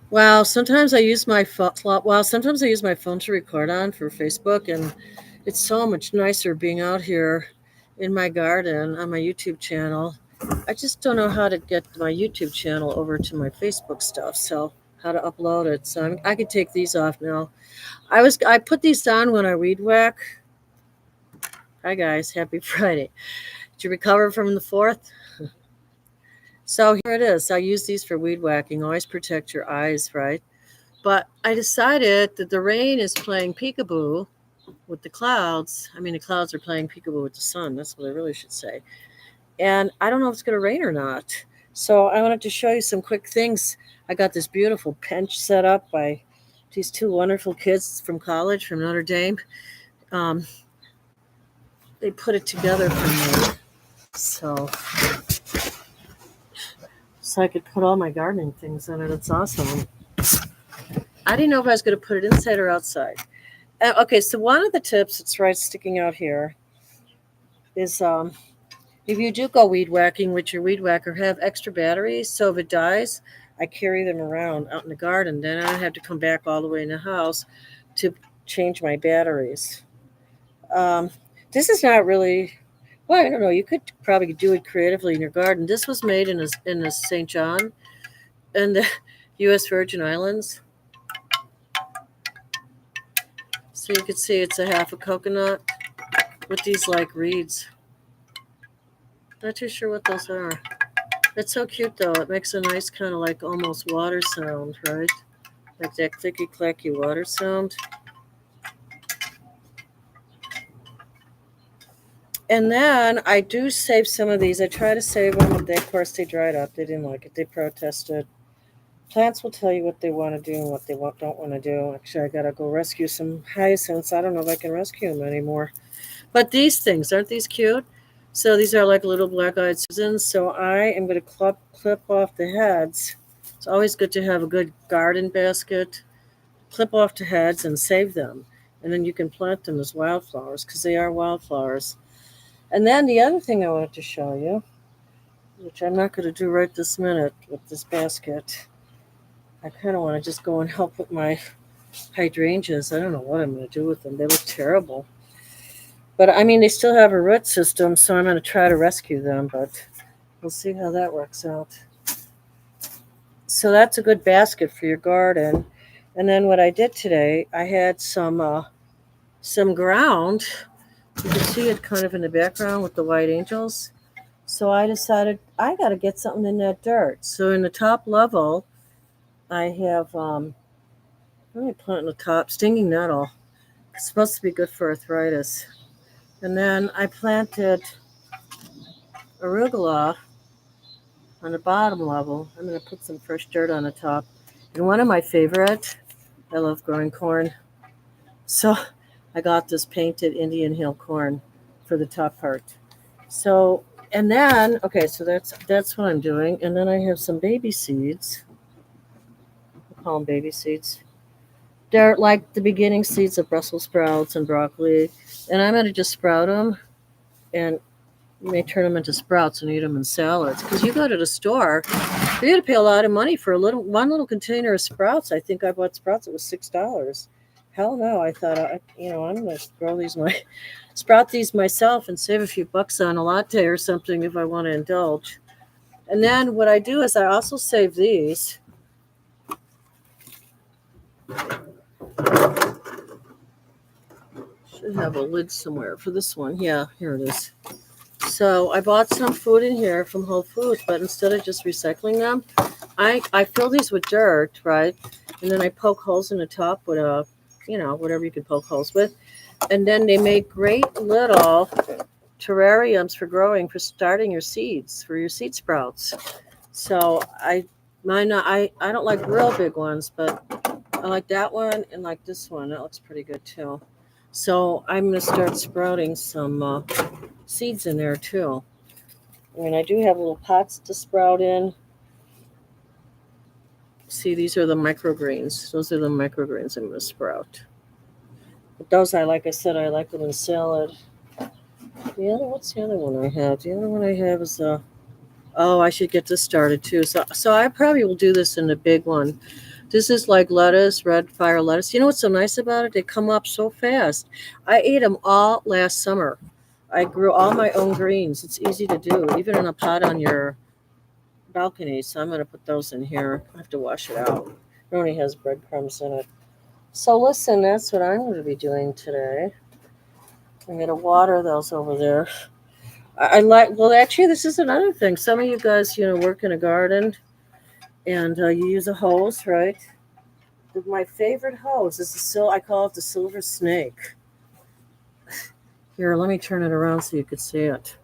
Wow, sometimes I use my phone. Well, sometimes I use my phone to record on for Facebook, and it's so much nicer being out here in my garden on my YouTube channel. I just don't know how to get my YouTube channel over to my Facebook stuff, so how to upload it. So I could take these off now. I put these on when I weed whack. Hi guys, happy Friday. Did you recover from the fourth? So here it is. I use these for weed whacking. Always protect your eyes, right? But I decided that the rain is playing peekaboo with the clouds. I mean, the clouds are playing peekaboo with the sun. That's what I really should say. And I don't know if it's going to rain or not. So I wanted to show you some quick things. I got this beautiful bench set up by these two wonderful kids from college, from Notre Dame. Um, they put it together for me. So I could put all my gardening things in it. It's awesome. I didn't know if I was going to put it inside or outside. Okay, so one of the tips that's right sticking out here is if you do go weed whacking with your weed whacker, have extra batteries. So if it dies, I carry them around out in the garden. Then I don't have to come back all the way in the house to change my batteries. Um, this is not really. Well, I don't know. You could probably do it creatively in your garden. This was made in a St. John in the U.S. Virgin Islands. So you can see it's a half a coconut with these like reeds. Not too sure what those are. It's so cute though. It makes a nice kind of like almost water sound, right? Like that clicky clacky water sound. And then I do save some of these. I try to save them, but of course they dried up. They didn't like it. They protested. Plants will tell you what they want to do and what they don't want to do. Actually, I gotta go rescue some hyacinths. I don't know if I can rescue them anymore. But these things, aren't these cute? So these are like little black-eyed Susans. So I am going to clip off the heads. It's always good to have a good garden basket. Clip off the heads and save them. And then you can plant them as wildflowers because they are wildflowers. And then the other thing I wanted to show you, which I'm not going to do right this minute with this basket, I kind of want to just go and help with my hydrangeas. I don't know what I'm going to do with them. They look terrible. But I mean, they still have a root system, so I'm going to try to rescue them, but we'll see how that works out. So that's a good basket for your garden. And then what I did today, I had some ground. You can see it kind of in the background with the white angels. So I decided I got to get something in that dirt. So in the top level, I have what am I planting the top? Stinging nettle. It's supposed to be good for arthritis. And then I planted arugula on the bottom level. I'm going to put some fresh dirt on the top. And one of my favorite, I love growing corn. So I got this painted Indian Hill corn for the top part. So and then okay, so that's what I'm doing. And then I have some baby seeds. I call them baby seeds. They're like the beginning seeds of Brussels sprouts and broccoli. And I'm going to just sprout them and you may turn them into sprouts and eat them in salads. Because you go to the store, you got to pay a lot of money for one little container of sprouts. I think I bought sprouts. It was $6. Hell no! I thought I'm going to sprout these myself and save a few bucks on a latte or something if I want to indulge. And then what I do is I also save these. Should have a lid somewhere for this one. Yeah, here it is. So I bought some food in here from Whole Foods, but instead of just recycling them, I fill these with dirt, right? And then I poke holes in the top with whatever you can poke holes with. And then they make great little terrariums for starting your seeds, for your seed sprouts. So I don't like real big ones, but I like that one and like this one. That looks pretty good too. So I'm going to start sprouting some seeds in there too. I mean, I do have little pots to sprout in. See, these are the microgreens. Those are the microgreens I'm going to sprout. But those like I said, I like them in salad. What's the other one I have? The other one I have is Oh, I should get this started too. So I probably will do this in the big one. This is like lettuce, red fire lettuce. You know what's so nice about it? They come up so fast. I ate them all last summer. I grew all my own greens. It's easy to do, even in a pot on your balcony. So I'm going to put those in here. I have to wash it out. It only has breadcrumbs in it. So listen, that's what I'm going to be doing today. I'm going to water those over there. I like, well, actually, this is another thing. Some of you guys, work in a garden and you use a hose, right? My favorite hose is I call it the silver snake. Here, let me turn it around so you can see it.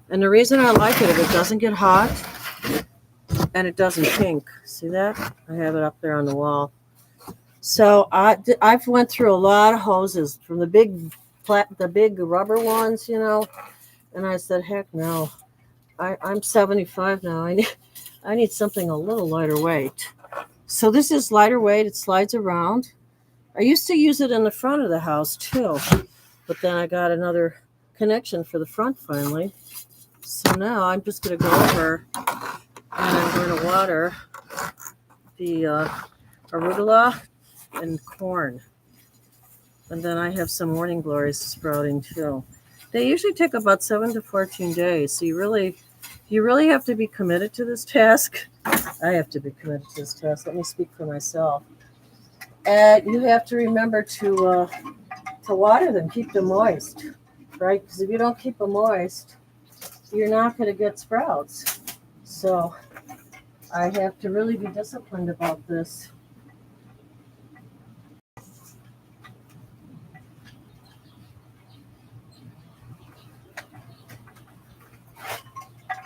And the reason I like it, if it doesn't get hot and it doesn't pink, see that? I have it up there on the wall. So I've went through a lot of hoses from the big rubber ones, and I said, heck no. I'm 75 now. I need something a little lighter weight. So this is lighter weight. It slides around. I used to use it in the front of the house too, but then I got another connection for the front finally. So now I'm just going to go over and I'm going to water the arugula and corn. And then I have some morning glories sprouting too. They usually take about 7 to 14 days. So you really have to be committed to this task. I have to be committed to this task. Let me speak for myself. And you have to remember to water them, keep them moist, right? Because if you don't keep them moist, you're not going to get sprouts. So I have to really be disciplined about this.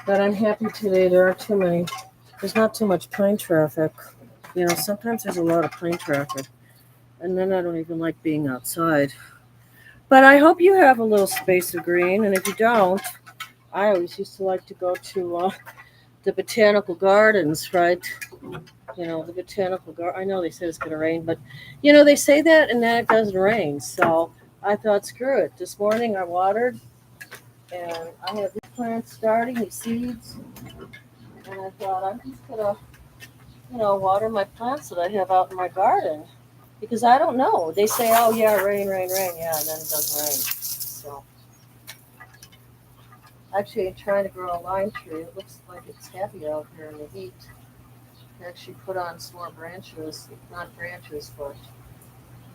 But I'm happy today. There's not too much plane traffic. Sometimes there's a lot of plane traffic. And then I don't even like being outside. But I hope you have a little space of green. And if you don't, I always used to like to go to the botanical gardens, right? The botanical garden. I know they said it's going to rain, but, they say that and then it doesn't rain. So I thought, screw it. This morning I watered and I have these plants starting, these seeds. And I thought, I'm just going to, water my plants that I have out in my garden. Because I don't know. They say, oh, yeah, rain, rain, rain. Yeah, and then it doesn't rain. So actually, I'm trying to grow a lime tree. It looks like it's happy out here in the heat. I actually put on some more branches. Not branches, but,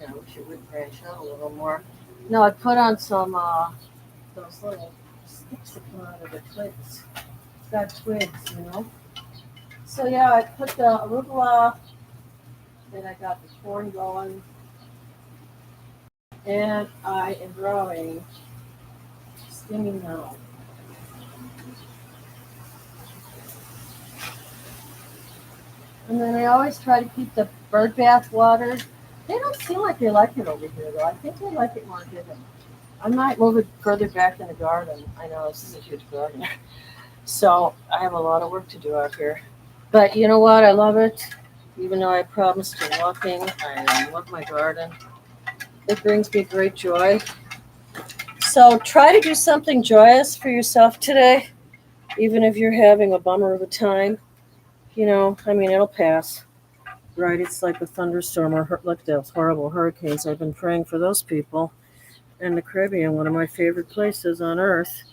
I wish it would branch out a little more. No, I put on some, those little sticks that come out of the twigs. It's got twigs. So, yeah, I put the arugula. Then I got the corn going. And I am growing stinging now. And then I always try to keep the bird bath watered. They don't seem like they like it over here, though. I think they like it more hidden. I might move it further back in the garden. I know this is a huge garden. So I have a lot of work to do out here. But you know what? I love it. Even though I promised to walking, I love my garden. It brings me great joy. So try to do something joyous for yourself today, even if you're having a bummer of a time. It'll pass, right? It's like a thunderstorm or like those horrible hurricanes. I've been praying for those people in the Caribbean, one of my favorite places on earth.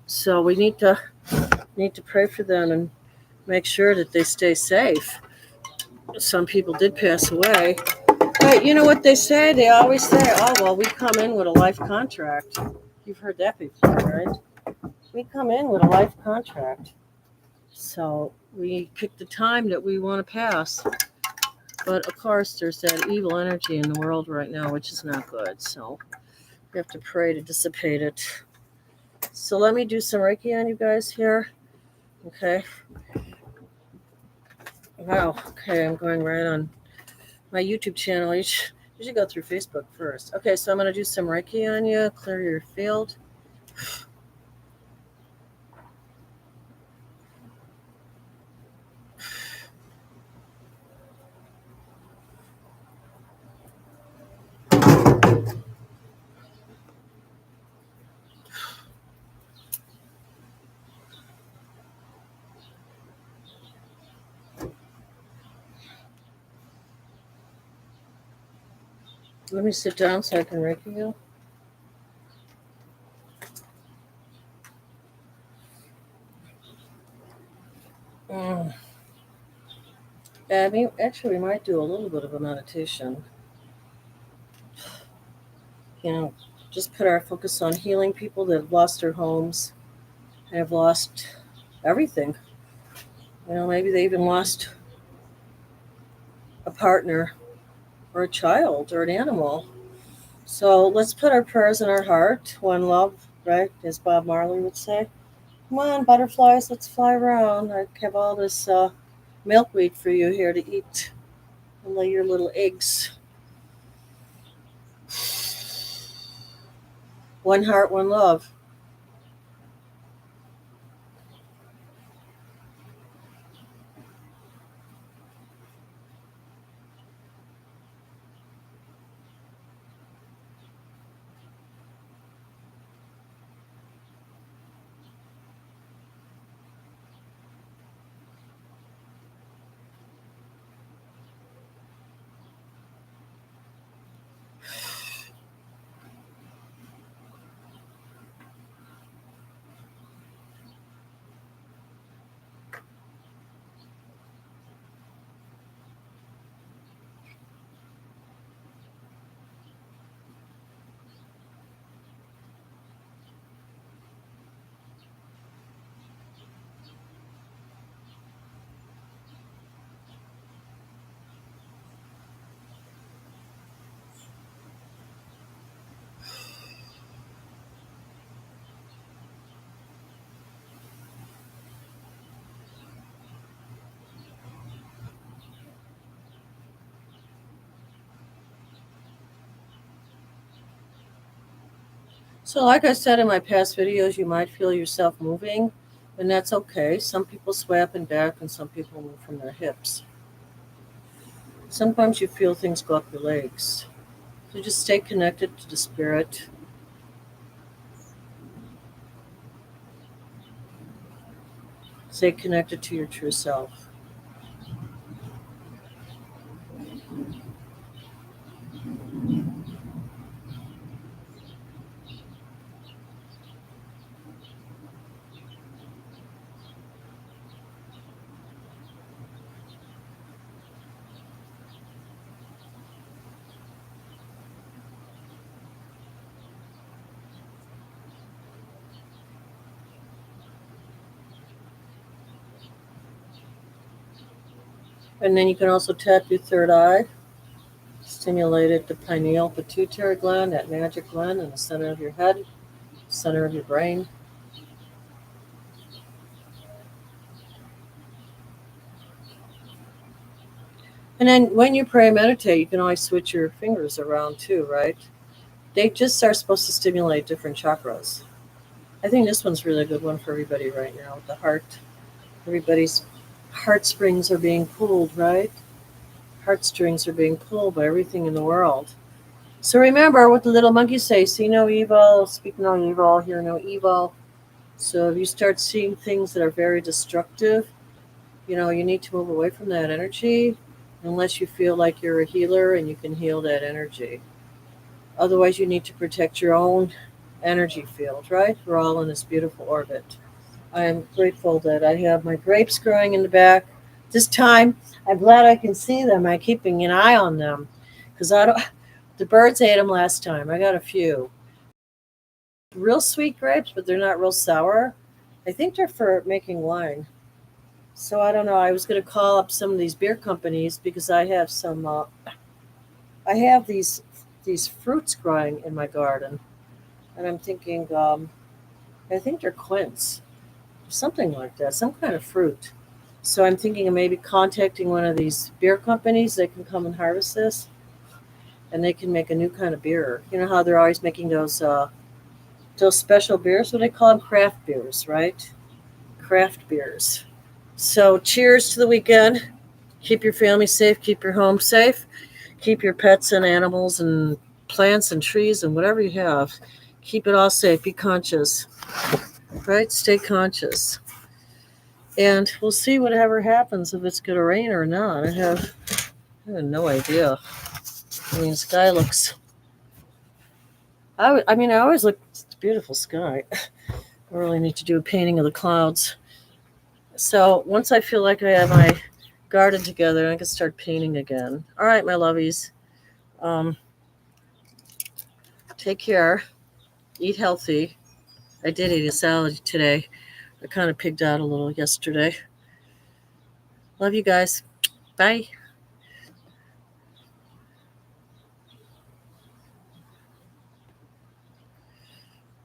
So we need to pray for them and make sure that they stay safe. Some people did pass away. But you know what they say? They always say, oh, well, we come in with a life contract. You've heard that before, right? We come in with a life contract. So we pick the time that we want to pass. But of course, there's that evil energy in the world right now, which is not good. So we have to pray to dissipate it. So let me do some Reiki on you guys here. Okay. Wow. Okay, I'm going right on my YouTube channel. You should go through Facebook first. Okay, so I'm going to do some Reiki on you. Clear your field. Let me sit down so I can Reiki you. Mm. Yeah, I mean, actually, we might do a little bit of a meditation. You know, just put our focus on healing people that have lost their homes and have lost everything. You know, maybe they even lost a partner or a child or an animal. So let's put our prayers in our heart, one love, right? As Bob Marley would say. Come on, butterflies, let's fly around. I have all this milkweed for you here to eat and lay your little eggs. One heart, one love. So, like I said in my past videos, you might feel yourself moving, and that's okay. Some people sway up and back, and some people move from their hips. Sometimes you feel things go up your legs. So just stay connected to the spirit. Stay connected to your true self. And then you can also tap your third eye, stimulate it, the pineal pituitary gland, that magic gland in the center of your head, center of your brain. And then when you pray and meditate, you can always switch your fingers around too, right? They just are supposed to stimulate different chakras. I think this one's really a good one for everybody right now with the heart. Everybody's heart springs are being pulled, right? Heartstrings are being pulled by everything in the world. So remember what the little monkeys say: see no evil, speak no evil, hear no evil. So if you start seeing things that are very destructive, you need to move away from that energy unless you feel like you're a healer and you can heal that energy. Otherwise, you need to protect your own energy field, right? We're all in this beautiful orbit. I am grateful that I have my grapes growing in the back. This time, I'm glad I can see them. I'm keeping an eye on them because I don't. The birds ate them last time. I got a few real sweet grapes, but they're not real sour. I think they're for making wine. So I don't know. I was going to call up some of these beer companies because I have some. I have these fruits growing in my garden, and I'm thinking. I think they're quince, something like that, some kind of fruit. So I'm thinking of maybe contacting one of these beer companies that can come and harvest this, and they can make a new kind of beer. You know how they're always making those special beers? What do they call them? Craft beers, right? Craft beers. So cheers to the weekend. Keep your family safe. Keep your home safe. Keep your pets and animals and plants and trees and whatever you have. Keep it all safe. Be conscious, right? Stay conscious. And we'll see whatever happens if it's going to rain or not. I have no idea. I mean, the sky looks I mean, I always look, it's a beautiful sky. I really need to do a painting of the clouds. So once I feel like I have my garden together, I can start painting again. All right, my lovies. Um, take care. Eat healthy. I did eat a salad today. I kind of pigged out a little yesterday. Love you guys. Bye.